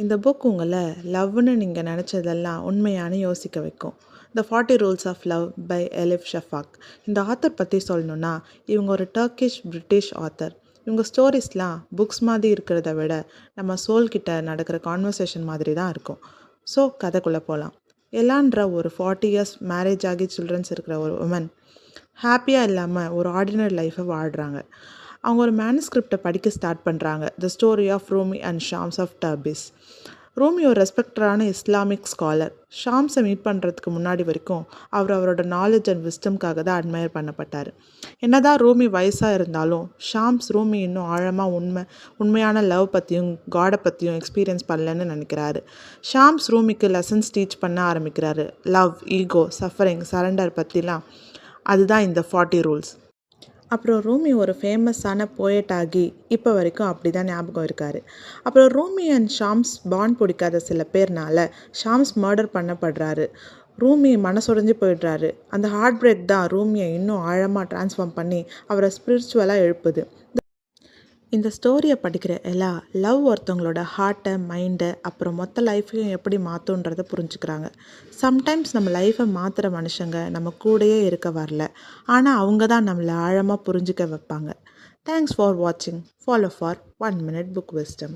இந்த புக் உங்களை லவ்னு நீங்கள் நினச்சதெல்லாம் உண்மையானு யோசிக்க வைக்கும். The 40 rules of love by Elif Shafak. இந்த ஆத்தர் பற்றி சொல்லணுன்னா, இவங்க ஒரு டர்க்கிஷ் பிரிட்டிஷ் ஆத்தர். இவங்க ஸ்டோரிஸ்லாம் புக்ஸ் மாதிரி இருக்கிறத விட நம்ம சோல்கிட்ட நடக்கிற கான்வர்சேஷன் மாதிரி தான் இருக்கும். ஸோ கதைக்குள்ளே போகலாம். எல்லான்ற ஒரு 40 இயர்ஸ் மேரேஜ் ஆகி சில்ட்ரன்ஸ் இருக்கிற ஒரு உமன் ஹாப்பியாக இல்லாமல் ஒரு ஆர்டினரி லைஃப்பை வாழ்கிறாங்க. அவங்க ஒரு மேனுஸ்கிரிப்டை படிக்க ஸ்டார்ட் பண்ணுறாங்க. The story of Rumi and Shams of Tabriz. Rumi ஒரு ரெஸ்பெக்டடான இஸ்லாமிக் ஸ்காலர். ஷாம்ஸை மீட் பண்ணுறதுக்கு முன்னாடி வரைக்கும் அவரோட நாலேஜ் அண்ட் விஸ்டம்காக தான் அட்மையர் பண்ணப்பட்டார். என்னதான் ரூமி வயசாக இருந்தாலும் ஷாம்ஸ் ரூமி இன்னும் ஆழமாக உண்மையான லவ் பற்றியும் காடை பற்றியும் எக்ஸ்பீரியன்ஸ் பண்ணலன்னு நினைக்கிறாரு. ஷாம்ஸ் ரூமிக்கு லெசன்ஸ் டீச் பண்ண ஆரம்பிக்கிறாரு. லவ், ஈகோ, சஃபரிங், சரண்டர் பற்றிலாம். அதுதான் இந்த 40 ரூல்ஸ். அப்புறம் ரூமி ஒரு ஃபேமஸான போயட் ஆகி இப்போ வரைக்கும் அப்படி தான் ஞாபகம் இருக்கார். அப்புறம் ரூமி அண்ட் ஷாம்ஸ் பாண்ட் பிடிக்காத சில பேர்னால ஷாம்ஸ் மர்டர் பண்ணப்படுறாரு. ரூமி மனசுடைஞ்சு போயிடுறாரு. அந்த ஹார்ட் பிரேக் தான் ரூமியை இன்னும் ஆழமாக ட்ரான்ஸ்ஃபார்ம் பண்ணி அவரை ஸ்பிரிச்சுவலாக எழுப்புது. இந்த ஸ்டோரியை படிக்கிற எல்லாம் லவ் ஒருத்தவங்களோட ஹார்ட்டை, மைண்டை, அப்புறம் மொத்த லைஃப்பையும் எப்படி மாற்றுன்றதை புரிஞ்சுக்கிறாங்க. சம்டைம்ஸ் நம்ம லைஃப்பை மாற்றுற மனுஷங்க நம்ம கூடயே இருக்க வரல, ஆனால் அவங்க தான் நம்மளை ஆழமாக புரிஞ்சுக்க வைப்பாங்க. தேங்க்ஸ் ஃபார் வாட்சிங். Follow for 1 minute book wisdom.